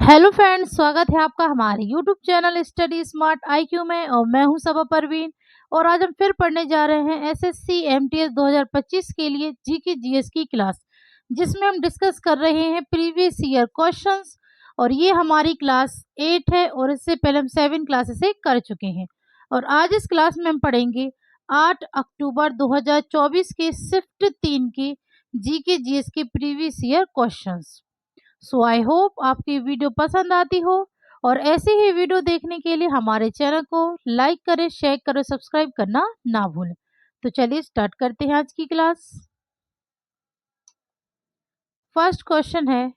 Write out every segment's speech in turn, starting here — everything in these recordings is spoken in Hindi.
हेलो फ्रेंड्स, स्वागत है आपका हमारे YouTube channel study smart IQ में। और मैं हूं सबा परवीन। और आज हम फिर पढ़ने जा रहे हैं एसएससी एमटीएस 2025 के लिए जीके जीएस की क्लास, जिसमें हम डिस्कस कर रहे हैं प्रीवियस ईयर क्वेश्चंस। और ये हमारी क्लास 8 है और इससे पहले हम 7 क्लासेस कर चुके हैं। और आज इस क्लास में हम पढ़ेंगे 8 अक्टूबर 2024 के शिफ्ट 3 के जीके जीएस के previous year questions. So I hope आपकी वीडियो पसंद आती हो। और ऐसे ही वीडियो देखने के लिए हमारे चैनल को लाइक करें, शेयर करें, सब्सक्राइब करना ना भूलें। तो चलिए स्टार्ट करते हैं आज की क्लास। फर्स्ट क्वेश्चन है,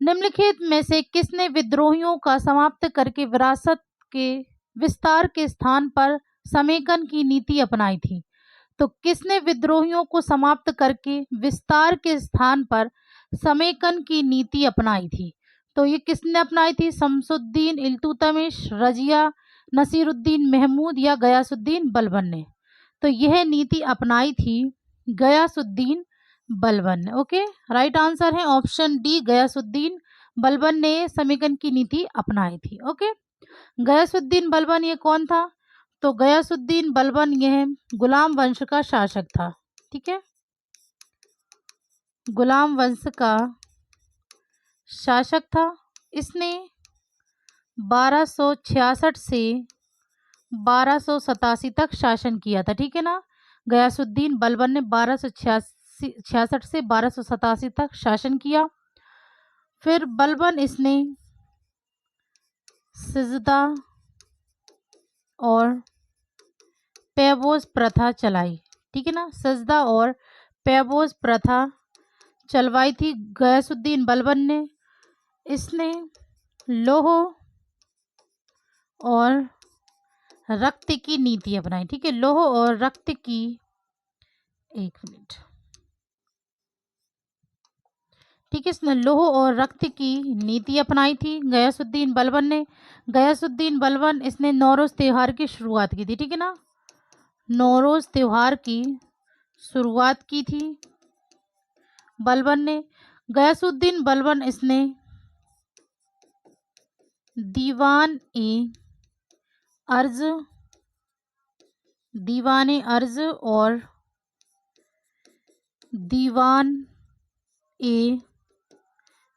निम्नलिखित में से किसने विद्रोहियों का समाप्त करके विरासत के विस्तार के स्थान पर समेकन की नीति अपनाई थी? तो किसने विद्रोहियों को समाप्त करके विस्तार के स्थान पर समेकन की नीति अपनाई थी? तो ये किसने अपनाई थी? शमसुद्दीन इल्तुतमिश, रजिया, नसीरुद्दीन महमूद या गयासुद्दीन बलबन ने? तो यह नीति अपनाई थी गयासुद्दीन बलबन ने। ओके, राइट आंसर है ऑप्शन डी, गयासुद्दीन बलबन ने समेकन की नीति अपनाई थी। ओके, गयासुद्दीन बलबन ये कौन था? तो गयासुद्दीन बलबन यह गुलाम वंश का शासक था। ठीक है, गुलाम वंश का शासक था। इसने 1266 से 1287 तक शासन किया था। ठीक है ना, गयासुद्दीन बलबन ने 1266 से 1287 तक शासन किया। फिर बलबन इसने सिजदा और पैबोज प्रथा चलाई। ठीक है ना, सजदा और पैबोज प्रथा चलवाई थी गयासुद्दीन बलबन ने। इसने लोह और रक्त की नीति अपनाई। ठीक है, लोह और रक्त की, एक मिनट, ठीक है, इसने लोह और रक्त की नीति अपनाई थी गयासुद्दीन बलबन ने। गयासुद्दीन बलबन इसने नौरोज त्योहार की शुरुआत की थी। ठीक है ना, नौरोज त्योहार की शुरुआत की थी बलबन ने। गयासुद्दीन बलबन इसने दीवान ए अर्ज और दीवान ए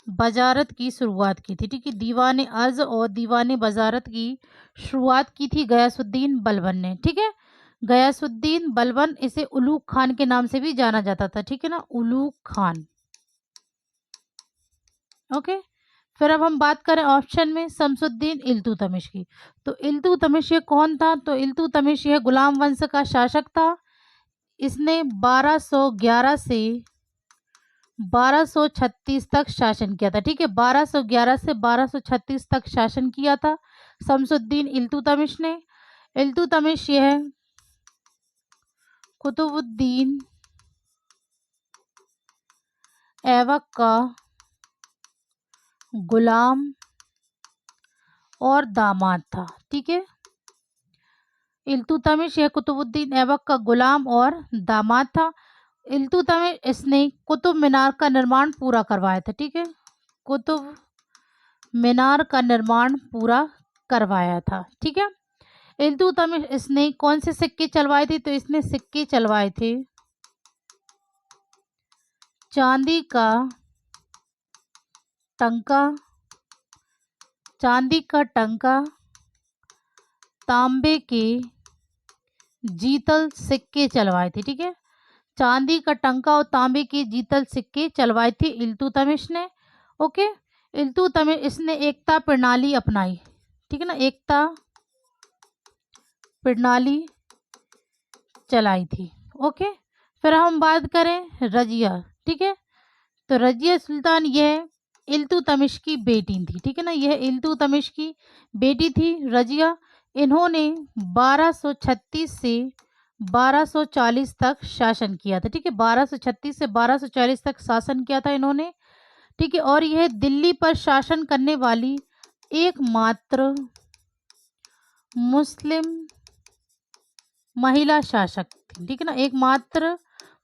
बजारत की शुरुआत की थी। ठीक है, दीवान अर्ज और दीवान बजारत की शुरुआत की थी गयासुद्दीन बलबन ने। ठीक है, गयासुद्दीन बलबन, इसे उलूग खान के नाम से भी जाना जाता था। ठीक है ना, उलूग खान। ओके, फिर अब हम बात करें ऑप्शन में शमसुद्दीन इल्तुतमिश की। तो इल्तुतमिश ये कौन था? तो इल्तुतमिश यह गुलाम वंश का शासक था। इसने 1211 से 1236 तक शासन किया था। ठीक है, 1211 से 1236 तक शासन किया था शमसुद्दीन इल्तुतमिश ने। इल्तुतमिश यह कुतुबुद्दीन ऐबक का गुलाम और दामाद था। ठीक है, इल्तुतमिश यह कुतुबुद्दीन ऐबक का गुलाम और दामाद था। इल्तुतमिश इसने कुतुब मीनार का निर्माण पूरा करवाया था। ठीक है, कुतुब मीनार का निर्माण पूरा करवाया था। ठीक है, इल्तुतमिश इसने कौन से सिक्के चलवाए थे? तो इसने सिक्के चलवाए थे चांदी का टंका, तांबे के जीतल सिक्के चलवाए थे। ठीक है, चांदी का टंका और तांबे के जीतल सिक्के चलवाए थे इल्तुतमिश ने। ओके, इल्तुतमिश इसने एकता प्रणाली अपनाई। ठीक है ना, एकता प्रणाली चलाई थी। ओके, फिर हम बात करें रजिया। ठीक है, तो रजिया सुल्तान यह इल्तुतमिश की बेटी थी। ठीक है ना, यह इल्तुतमिश की बेटी थी रजिया। इन्होंने 1236 से 1240 तक शासन किया था। ठीक है, 1236 से 1240 तक शासन किया था इन्होंने। ठीक है, और यह दिल्ली पर शासन करने वाली एकमात्र मुस्लिम महिला शासक थी। ठीक है ना, एकमात्र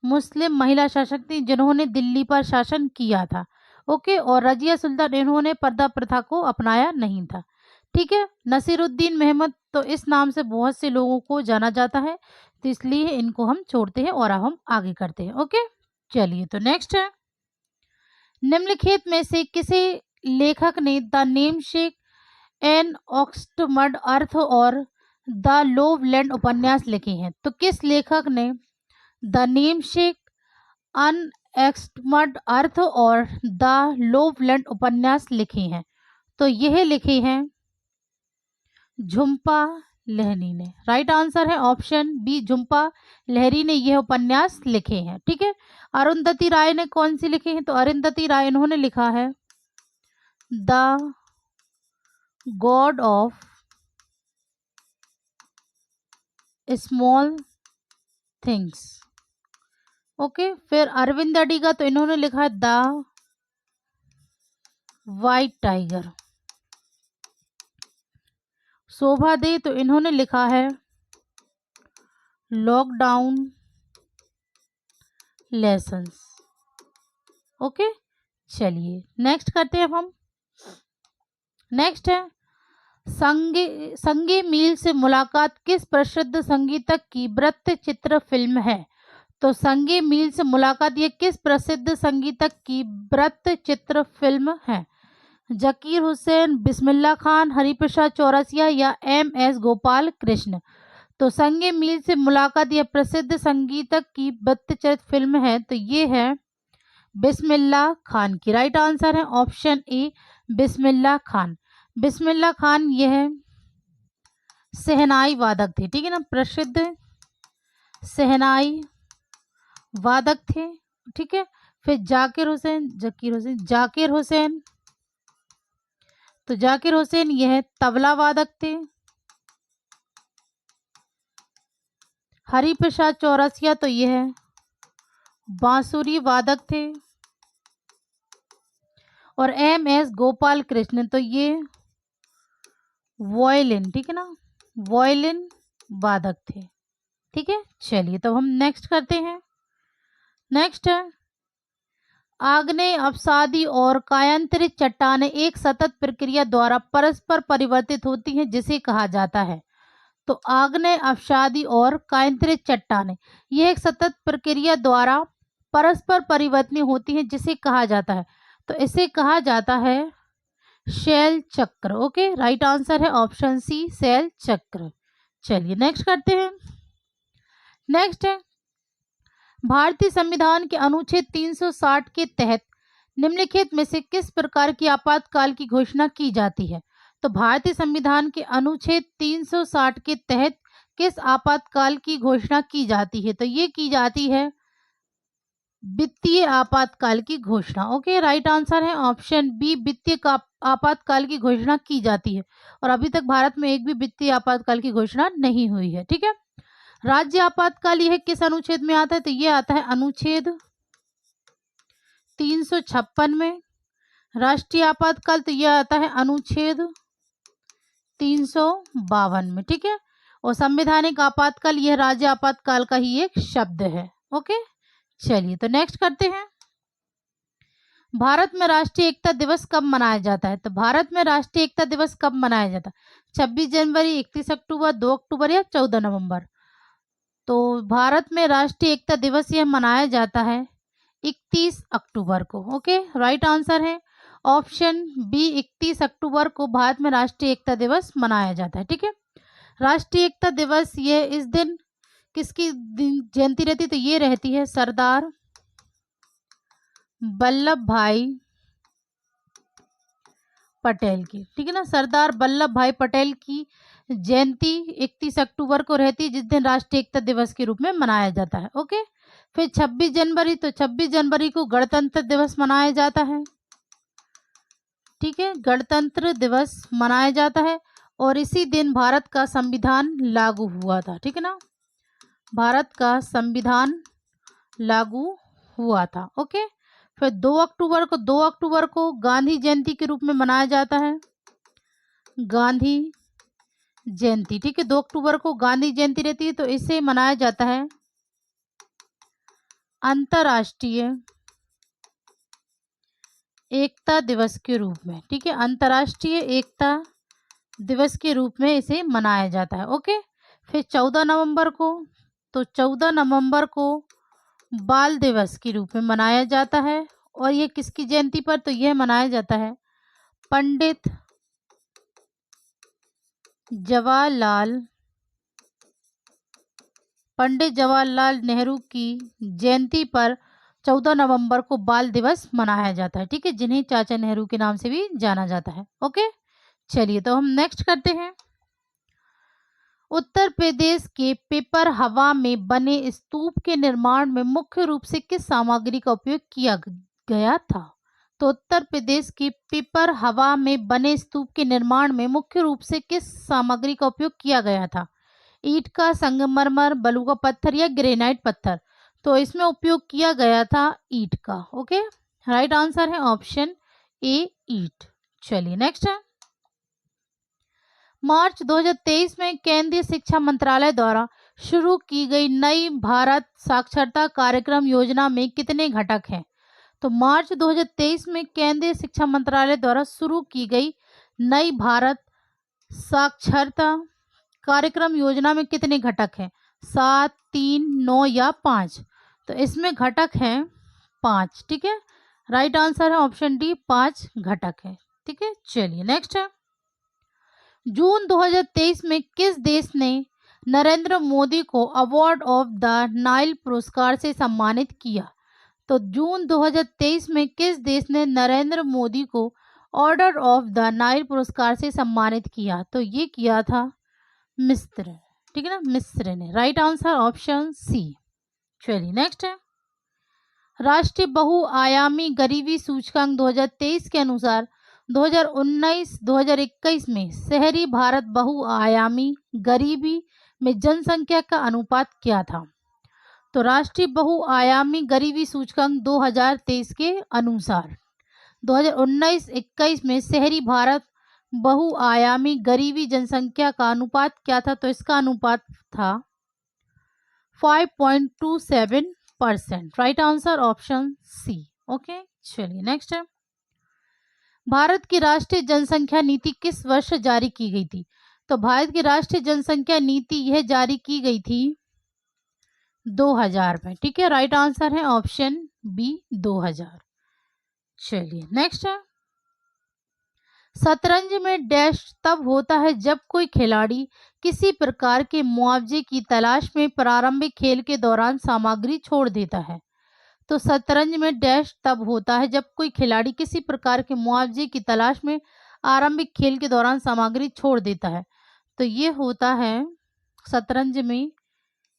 मुस्लिम महिला शासक थी जिन्होंने दिल्ली पर शासन किया था। ओके, और रजिया सुल्तान, इन्होंने पर्दा प्रथा को अपनाया नहीं था। ठीक है, नसीरुद्दीन महमद, तो इस नाम से बहुत से लोगों को जाना जाता है, तो इसलिए इनको हम छोड़ते हैं और अब हम आगे करते हैं। ओके, चलिए तो नेक्स्ट है, निम्नलिखित में से किसी लेखक ने द नेमसेक, एन ऑक्सटमड अर्थ और द लोवलैंड उपन्यास लिखे हैं? तो किस लेखक ने द नेमसेक, अनएक्सटमड अर्थ और द लोवलैंड उपन्यास लिखे हैं? तो यह लिखे हैं झुम्पा लहरी ने। राइट आंसर है ऑप्शन बी, झुम्पा लहरी ने यह उपन्यास लिखे हैं। ठीक है, अरुंधति राय ने कौन सी लिखे हैं? तो अरुंधति राय, इन्होंने लिखा है the God of small things. Okay, फिर अरविंद अडिगा, तो इन्होंने लिखा है द वाइट टाइगर। शोभा दे, तो इन्होंने लिखा है लॉकडाउन लेसन्स। ओके, चलिए नेक्स्ट करते हैं अब हम। नेक्स्ट है, संगे मील से मुलाकात किस प्रसिद्ध संगीतक की वृत्त चित्र फिल्म है? तो संगे मील से मुलाकात ये किस प्रसिद्ध संगीतक की वृत्त चित्र फिल्म है? जकीर हुसैन, बिस्मिल्लाह खान, हरिप्रसाद चौरसिया या एम.एस. गोपाल कृष्ण? तो संगे मील से मुलाकात यह प्रसिद्ध संगीतक की वृत्त चित्र फिल्म है, तो ये है बिस्मिल्लाह खान की। राइट आंसर है ऑप्शन ए, बिस्मिल्लाह खान। बिस्मिल्लाह खान यह शहनाई वादक थे। ठीक है ना, प्रसिद्ध शहनाई वादक थे। ठीक है, फिर जाकिर हुसैन, जाकिर हुसैन, तो जाकिर हुसैन यह तबला वादक थे। हरिप्रसाद चौरसिया, तो यह बांसुरी वादक थे। और एम.एस. गोपाल कृष्ण, तो ये वॉयलिन, ठीक है ना, वॉयलिन वादक थे। ठीक है, चलिए तो हम नेक्स्ट करते हैं। नेक्स्ट है, आग्नेय अपसादी और कायांतरित चट्टानें एक सतत प्रक्रिया द्वारा परस्पर परिवर्तित होती हैं जिसे कहा जाता है? तो आग्नेय अपसादी और कायांतरित चट्टानें यह एक सतत प्रक्रिया द्वारा परस्पर परिवर्तनीय होती है जिसे कहा जाता है? तो इसे कहा जाता है शैल चक्र। ओके, राइट आंसर है ऑप्शन सी, शैल चक्र। चलिए नेक्स्ट करते हैं। नेक्स्ट है, भारतीय संविधान के अनुच्छेद 360 के तहत निम्नलिखित में से किस प्रकार की आपातकाल की घोषणा की जाती है? तो भारतीय संविधान के अनुच्छेद 360 के तहत किस आपातकाल की घोषणा की जाती है? तो ये की जाती है वित्तीय आपातकाल की घोषणा। ओके, राइट आंसर है ऑप्शन बी, वित्तीय आपातकाल की घोषणा की जाती है। और अभी तक भारत में एक भी वित्तीय आपातकाल की घोषणा नहीं हुई है। ठीक है, राज्य आपातकाल यह किस अनुच्छेद में आता है? तो ये आता है अनुच्छेद 356 में। राष्ट्रीय आपातकाल, तो यह आता है अनुच्छेद 352 में। ठीक है, और संवैधानिक आपातकाल यह राज्य आपातकाल का ही एक शब्द है। ओके, चलिए तो नेक्स्ट करते हैं। भारत में राष्ट्रीय एकता दिवस कब मनाया जाता है? तो भारत में राष्ट्रीय एकता दिवस कब मनाया जाता है? 26 जनवरी, 31 अक्टूबर, 2 अक्टूबर या 14 नवंबर? तो भारत में राष्ट्रीय एकता दिवस यह मनाया जाता है 31 अक्टूबर को। ओके, राइट आंसर है ऑप्शन बी, 31 अक्टूबर को भारत में राष्ट्रीय एकता दिवस मनाया जाता है। ठीक है, राष्ट्रीय एकता दिवस ये इस दिन किसकी जयंती रहती? तो ये रहती है सरदार वल्लभ भाई पटेल की। ठीक है ना, सरदार वल्लभ भाई पटेल की जयंती 31 अक्टूबर को रहती है, जिस दिन राष्ट्रीय एकता दिवस के रूप में मनाया जाता है। ओके, फिर 26 जनवरी, तो 26 जनवरी को गणतंत्र दिवस मनाया जाता है। ठीक है, गणतंत्र दिवस मनाया जाता है और इसी दिन भारत का संविधान लागू हुआ था। ठीक है ना, भारत का संविधान लागू हुआ था। ओके, फिर 2 अक्टूबर को गांधी जयंती के रूप में मनाया जाता है, गांधी जयंती। ठीक है, 2 अक्टूबर को गांधी जयंती रहती है, तो इसे मनाया जाता है अंतर्राष्ट्रीय एकता दिवस के रूप में, ठीक है, अंतर्राष्ट्रीय एकता दिवस के रूप में इसे मनाया जाता है। ओके, फिर 14 नवंबर को, तो 14 नवंबर को बाल दिवस के रूप में मनाया जाता है। और ये किसकी जयंती पर, तो यह मनाया जाता है पंडित जवाहरलाल नेहरू की जयंती पर 14 नवंबर को बाल दिवस मनाया जाता है, ठीक है, जिन्हें चाचा नेहरू के नाम से भी जाना जाता है। ओके, चलिए तो हम नेक्स्ट करते हैं। उत्तर प्रदेश के पेपर हवा में बने स्तूप के निर्माण में मुख्य रूप से किस सामग्री का उपयोग किया गया था? तो उत्तर प्रदेश के पेपर हवा में बने स्तूप के निर्माण में मुख्य रूप से किस सामग्री का उपयोग किया गया था? ईंट का, संगमरमर, बलुआ पत्थर या ग्रेनाइट पत्थर? तो इसमें उपयोग किया गया था ईंट का। ओके, राइट आंसर है ऑप्शन ए, ईंट। चलिए नेक्स्ट है। मार्च 2023 में केंद्रीय शिक्षा मंत्रालय द्वारा शुरू की गई नई भारत साक्षरता कार्यक्रम योजना में कितने घटक हैं? तो मार्च 2023 में केंद्रीय शिक्षा मंत्रालय द्वारा शुरू की गई नई भारत साक्षरता कार्यक्रम योजना में कितने घटक हैं? 7, 3, 9 या 5? तो इसमें घटक हैं 5, ठीक है, राइट आंसर है ऑप्शन डी, 5 घटक है, ठीक है। चलिए नेक्स्ट है। जून 2023 में किस देश ने नरेंद्र मोदी को अवार्ड ऑफ द नाइल पुरस्कार से सम्मानित किया? तो जून 2023 में किस देश ने नरेंद्र मोदी को ऑर्डर ऑफ द नाइल पुरस्कार से सम्मानित किया? तो ये किया था मिस्र, ठीक है ना, मिस्र ने, राइट आंसर ऑप्शन सी। चलिए नेक्स्ट है। राष्ट्रीय बहुआयामी गरीबी सूचकांक 2023 के अनुसार 2019-2021 में शहरी भारत बहुआयामी गरीबी में जनसंख्या का अनुपात क्या था? तो राष्ट्रीय बहुआयामी गरीबी सूचकांक 2023 के अनुसार 2019-21 में शहरी भारत बहुआयामी गरीबी जनसंख्या का अनुपात क्या था? तो इसका अनुपात था 5.27%, right answer option C. Okay, चलिए नेक्स्ट है। भारत की राष्ट्रीय जनसंख्या नीति किस वर्ष जारी की गई थी? तो भारत की राष्ट्रीय जनसंख्या नीति यह जारी की गई थी 2000 में, ठीक है, राइट आंसर है ऑप्शन बी, 2000। चलिए नेक्स्ट है। शतरंज में डैश तब होता है जब कोई खिलाड़ी किसी प्रकार के मुआवजे की तलाश में प्रारंभिक खेल के दौरान सामग्री छोड़ देता है। तो शतरंज में डैश तब होता है जब कोई खिलाड़ी किसी प्रकार के मुआवजे की तलाश में आरंभिक खेल के दौरान सामग्री छोड़ देता है। तो ये होता है शतरंज में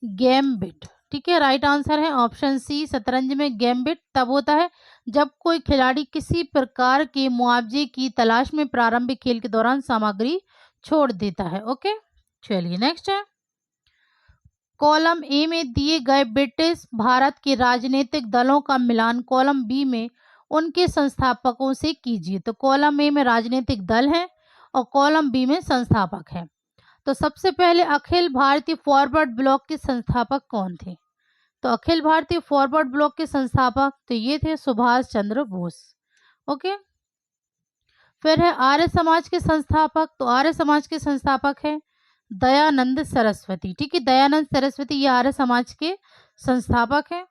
गैम्बिट, ठीक है, राइट आंसर है ऑप्शन सी, शतरंज में गैम्बिट तब होता है जब कोई खिलाड़ी किसी प्रकार के मुआवजे की तलाश में प्रारंभिक खेल के दौरान सामग्री छोड़ देता है। ओके, चलिए नेक्स्ट है। कॉलम ए में दिए गए ब्रिटिश भारत के राजनीतिक दलों का मिलान कॉलम बी में उनके संस्थापकों से कीजिए। तो कॉलम ए में राजनीतिक दल हैं और कॉलम बी में संस्थापक हैं। तो सबसे पहले अखिल भारतीय फॉरवर्ड ब्लॉक के संस्थापक कौन थे? तो अखिल भारतीय फॉरवर्ड ब्लॉक के संस्थापक तो ये थे सुभाष चंद्र बोस। ओके, फिर है आर्य समाज के संस्थापक। तो आर्य समाज के संस्थापक है दयानंद सरस्वती, ठीक है, दयानंद सरस्वती ये आर्य समाज के संस्थापक हैं।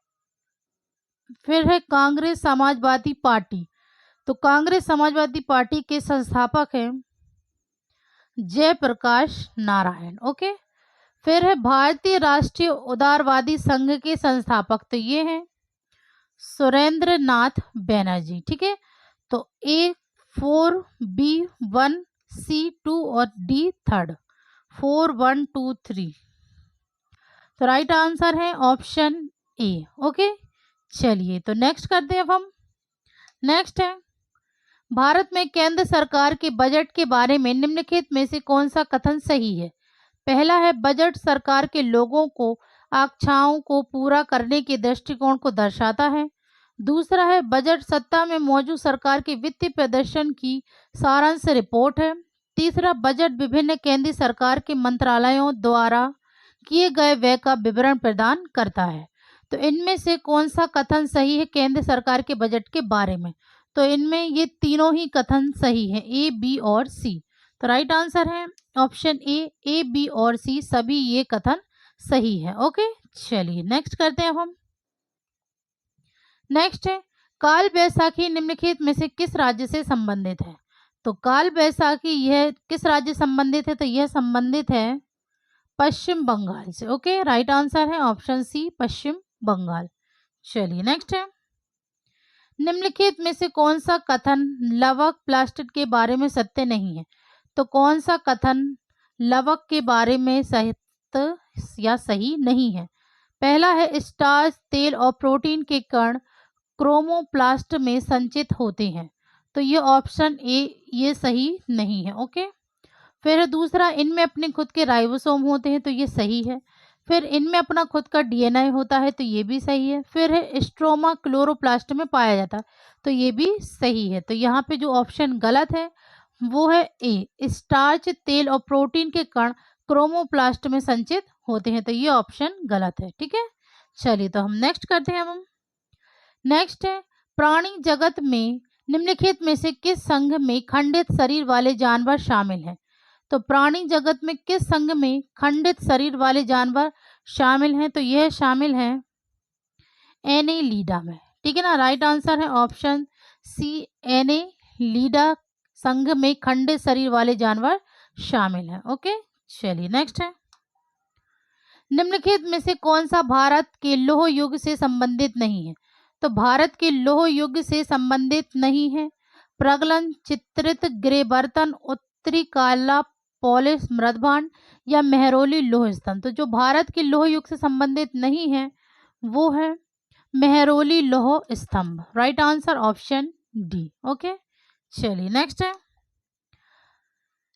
फिर है कांग्रेस समाजवादी पार्टी। तो कांग्रेस समाजवादी पार्टी के संस्थापक हैं जयप्रकाश नारायण। ओके, फिर है भारतीय राष्ट्रीय उदारवादी संघ के संस्थापक। तो ये हैं सुरेंद्र नाथ बैनर्जी, ठीक है। तो A 4, B 1, C 2 और D 3, 4 1 2 3। तो राइट आंसर है ऑप्शन ए। ओके, चलिए तो नेक्स्ट करते हैं अब हम। नेक्स्ट है भारत में केंद्र सरकार के बजट के बारे में निम्नलिखित में से कौन सा कथन सही है? पहला है बजट सरकार के लोगों को आकांक्षाओं को पूरा करने के दृष्टिकोण को दर्शाता है। दूसरा है बजट सत्ता में मौजूद सरकार के वित्तीय प्रदर्शन की सारांश रिपोर्ट है। तीसरा बजट विभिन्न केंद्रीय सरकार के मंत्रालयों द्वारा किए गए व्यय का विवरण प्रदान करता है। तो इनमें से कौन सा कथन सही है केंद्र सरकार के बजट के बारे में? तो इनमें ये तीनों ही कथन सही है, ए, बी और सी। तो राइट आंसर है ऑप्शन ए, बी और सी सभी ये कथन सही है। ओके, चलिए नेक्स्ट करते हैं अब हम। नेक्स्ट है काल बैसाखी निम्नलिखित में से किस राज्य से संबंधित है? तो काल बैसाखी यह किस राज्य संबंधित है? तो यह संबंधित है पश्चिम बंगाल से। ओके, राइट आंसर है ऑप्शन सी, पश्चिम बंगाल। चलिए नेक्स्ट है निम्नलिखित में से कौन सा कथन लवक प्लास्टिक के बारे में सत्य नहीं है? तो कौन सा कथन लवक के बारे में सत्य या सही नहीं है? पहला है स्टार्च, तेल और प्रोटीन के कण क्रोमोप्लास्ट में संचित होते हैं। तो ये ऑप्शन ए ये सही नहीं है। ओके, फिर दूसरा इनमें अपने खुद के राइबोसोम होते हैं, तो ये सही है। फिर इनमें अपना खुद का डीएनए होता है, तो ये भी सही है। फिर है स्ट्रोमा क्लोरोप्लास्ट में पाया जाता है, तो ये भी सही है। तो यहाँ पे जो ऑप्शन गलत है वो है ए, स्टार्च, तेल और प्रोटीन के कण क्रोमोप्लास्ट में संचित होते हैं, तो ये ऑप्शन गलत है। ठीक है, चलिए तो हम नेक्स्ट करते हैं। हम नेक्स्ट है प्राणी जगत में निम्नलिखित में से किस संघ में खंडित शरीर वाले जानवर शामिल हैं? तो प्राणी जगत में किस संघ में खंडित शरीर वाले जानवर शामिल हैं? तो यह शामिल है एनेलिडा में। ठीक है ना, राइट आंसर है ऑप्शन सी, एनेलिडा संघ में खंडित शरीर वाले जानवर शामिल हैं। ओके, चलिए नेक्स्ट है निम्नलिखित में से कौन सा भारत के लौह युग से संबंधित नहीं है? तो भारत के लौह युग से संबंधित नहीं है प्रगलन, चित्रित ग्रे बर्तन, उत्तरी काला पॉलिश मृदभांड या मेहरौली लौह स्तंभ। तो जो भारत के लौह युग से संबंधित नहीं है वो है मेहरौली लौह स्तंभ। Right answer option D. Okay, चलिए नेक्स्ट है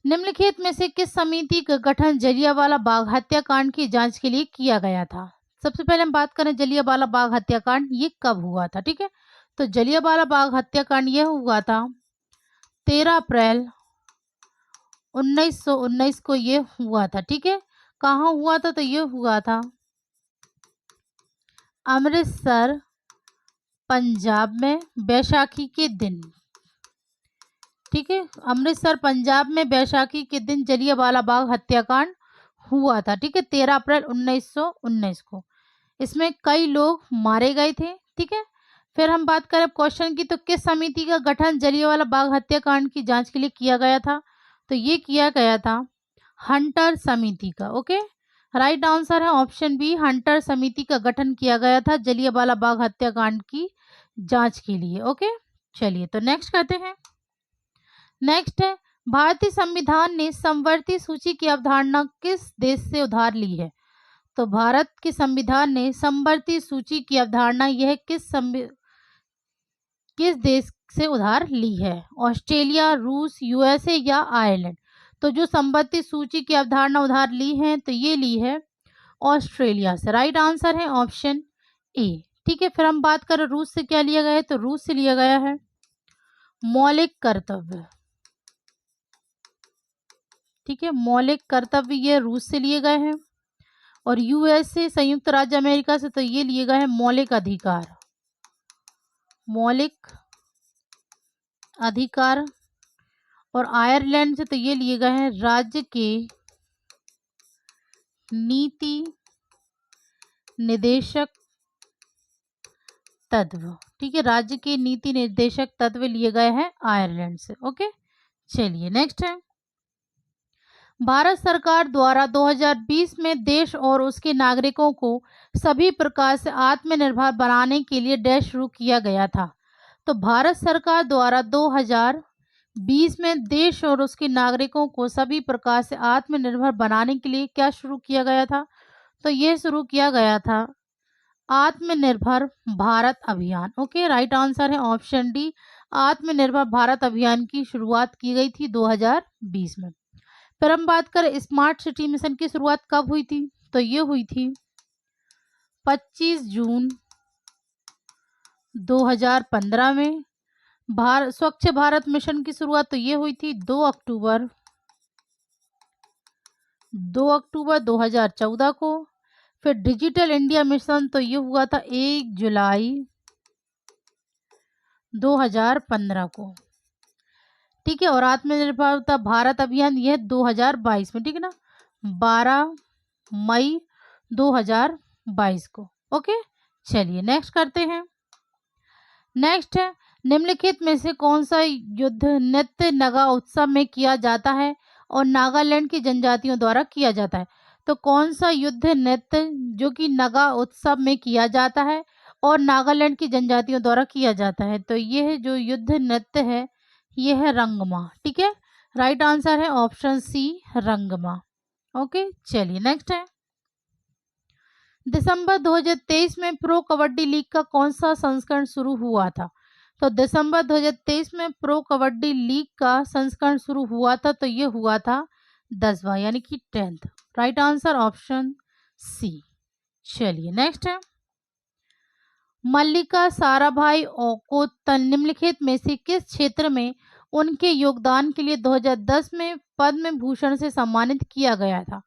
निम्नलिखित में से किस समिति का गठन जलियांवाला बाग हत्याकांड की जांच के लिए किया गया था? सबसे पहले हम बात करें जलियांवाला बाग हत्याकांड ये कब हुआ था। ठीक है, तो जलियांवाला बाग हत्याकांड यह हुआ था 13 अप्रैल 1919 को ये हुआ था। ठीक है, कहाँ हुआ था? तो ये हुआ था अमृतसर पंजाब में बैसाखी के दिन। ठीक है, अमृतसर पंजाब में बैसाखी के दिन जलियांवाला बाग हत्याकांड हुआ था। ठीक है, 13 अप्रैल 1919 को। इसमें कई लोग मारे गए थे। ठीक है, फिर हम बात करें क्वेश्चन की, तो किस समिति का गठन जलियांवाला बाग हत्याकांड की जांच के लिए किया गया था? तो ये किया गया था हंटर समिति का। ओके, राइट आंसर है ऑप्शन बी, हंटर समिति का गठन किया गया था जलियांवाला बाग हत्याकांड की जांच के लिए। ओके, चलिए तो नेक्स्ट करते हैं। नेक्स्ट है भारतीय संविधान ने समवर्ती सूची की अवधारणा किस देश से उधार ली है? तो भारत के संविधान ने समवर्ती सूची की अवधारणा यह किस देश से उधार ली है? ऑस्ट्रेलिया, रूस, यूएसए या आयरलैंड? तो जो समवर्ती सूची की अवधारणा उधार ली है तो ये ली है ऑस्ट्रेलिया से। राइट आंसर है ऑप्शन ए। ठीक है, फिर हम बात करें रूस से क्या लिया गया है? तो रूस से लिया गया है मौलिक कर्तव्य। ठीक है, मौलिक कर्तव्य ये रूस से लिए गए हैं। और यूएसए संयुक्त राज्य अमेरिका से तो ये लिए गए हैं मौलिक अधिकार। मौलिक अधिकार। और आयरलैंड से तो ये लिए गए हैं राज्य के नीति निर्देशक तत्व। ठीक है, राज्य के नीति निर्देशक तत्व लिए गए हैं आयरलैंड से। ओके, चलिए नेक्स्ट है भारत सरकार द्वारा 2020 में देश और उसके नागरिकों को सभी प्रकार से आत्मनिर्भर बनाने के लिए डैश शुरू किया गया था। तो भारत सरकार द्वारा 2020 में देश और उसके नागरिकों को सभी प्रकार से आत्मनिर्भर बनाने के लिए क्या शुरू किया गया था? तो ये शुरू किया गया था आत्मनिर्भर भारत अभियान। ओके, राइट आंसर है ऑप्शन डी, आत्मनिर्भर भारत अभियान की शुरुआत की गई थी 2020 में। फिर हम बात करें स्मार्ट सिटी मिशन की शुरुआत कब हुई थी? तो ये हुई थी 25 जून 2015 में। स्वच्छ भारत मिशन की शुरुआत तो ये हुई थी 2 अक्टूबर 2014 को। फिर डिजिटल इंडिया मिशन तो ये हुआ था 1 जुलाई 2015 को, ठीक है। और आत्मनिर्भरता भारत अभियान यह 2022 में, ठीक है ना, 12 मई 2022 को। ओके, चलिए नेक्स्ट करते हैं। नेक्स्ट है, निम्नलिखित में से कौन सा युद्ध नृत्य नगा उत्सव में किया जाता है और नागालैंड की जनजातियों द्वारा किया जाता है? तो कौन सा युद्ध नृत्य जो कि नगा उत्सव में किया जाता है और नागालैंड की जनजातियों द्वारा किया जाता है? तो यह जो युद्ध नृत्य है यह है रंगमा, ठीक है। राइट आंसर है ऑप्शन सी, रंगमा। ओके, चलिए नेक्स्ट है। दिसंबर 2023 में प्रो कबड्डी लीग का कौन सा संस्करण शुरू हुआ था? तो दिसंबर 2023 में प्रो कबड्डी लीग का संस्करण शुरू हुआ था, तो ये हुआ था 10वां यानी कि 10th। Right answer option C. चलिए नेक्स्ट है। मल्लिका साराभाई को निम्नलिखित में से किस क्षेत्र में उनके योगदान के लिए 2010 में पद्म भूषण से सम्मानित किया गया था?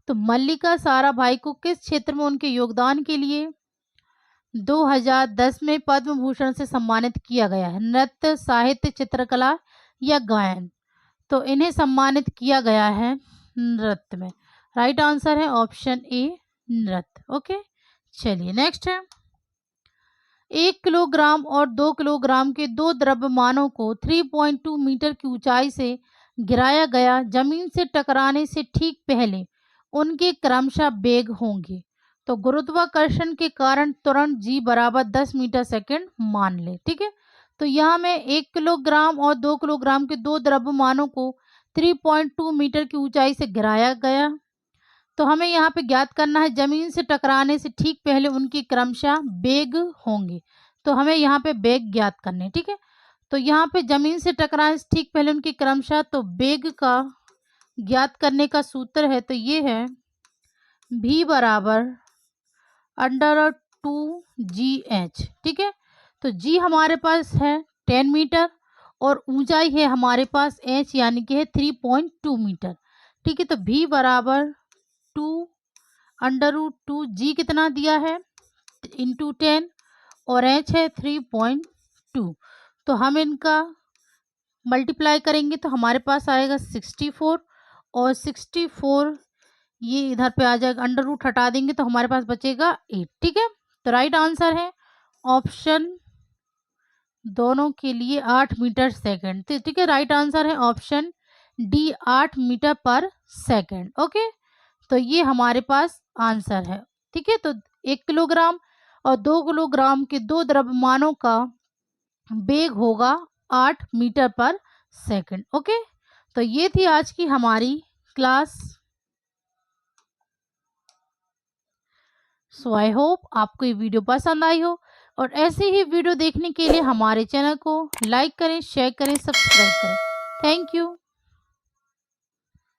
तो मल्लिका साराभाई को किस क्षेत्र में उनके योगदान के लिए 2010 में पद्म भूषण से सम्मानित किया गया है? नृत्य, साहित्य, चित्रकला या गायन? तो इन्हें सम्मानित किया गया है नृत्य में। राइट आंसर है ऑप्शन ए, नृत्य। ओके, चलिए नेक्स्ट है। 1 किलोग्राम और 2 किलोग्राम के दो द्रव्यमानों को 3.2 मीटर की ऊंचाई से गिराया गया, जमीन से टकराने से ठीक पहले उनके क्रमशः वेग होंगे। तो गुरुत्वाकर्षण के कारण तुरंत g बराबर 10 मीटर सेकंड मान ले, ठीक है। तो यहाँ में 1 किलोग्राम और 2 किलोग्राम के दो द्रव्यमानों को 3.2 मीटर की ऊंचाई से गिराया गया। तो हमें यहाँ पे ज्ञात करना है जमीन से टकराने से ठीक पहले उनकी क्रमशः वेग होंगे। तो हमें यहाँ पे वेग ज्ञात करने, ठीक है। तो यहाँ पे जमीन से टकराने से ठीक पहले उनकी क्रमशः, तो वेग का ज्ञात करने का सूत्र है, तो ये है v बराबर √2gh, ठीक है। तो g हमारे पास है 10 मीटर और ऊंचाई है हमारे पास h यानी कि है 3.2 मीटर, ठीक है। तो v बराबर 2√2g कितना दिया है इंटू 10 और h है 3.2। तो हम इनका मल्टीप्लाई करेंगे तो हमारे पास आएगा 64 और 64 ये इधर पे आ जाएगा, अंडर रूट हटा देंगे तो हमारे पास बचेगा 8, ठीक है। तो राइट आंसर है ऑप्शन दोनों के लिए 8 मीटर सेकंड, ठीक है। राइट आंसर है ऑप्शन डी, 8 मीटर पर सेकंड। ओके, तो ये हमारे पास आंसर है, ठीक है। तो 1 किलोग्राम और 2 किलोग्राम के दो द्रव्यमानों का वेग होगा 8 मीटर पर सेकंड। ओके, तो ये थी आज की हमारी क्लास। सो आई होप आपको ये वीडियो पसंद आई हो, और ऐसे ही वीडियो देखने के लिए हमारे चैनल को लाइक करें, शेयर करें, सब्सक्राइब करें। Thank you.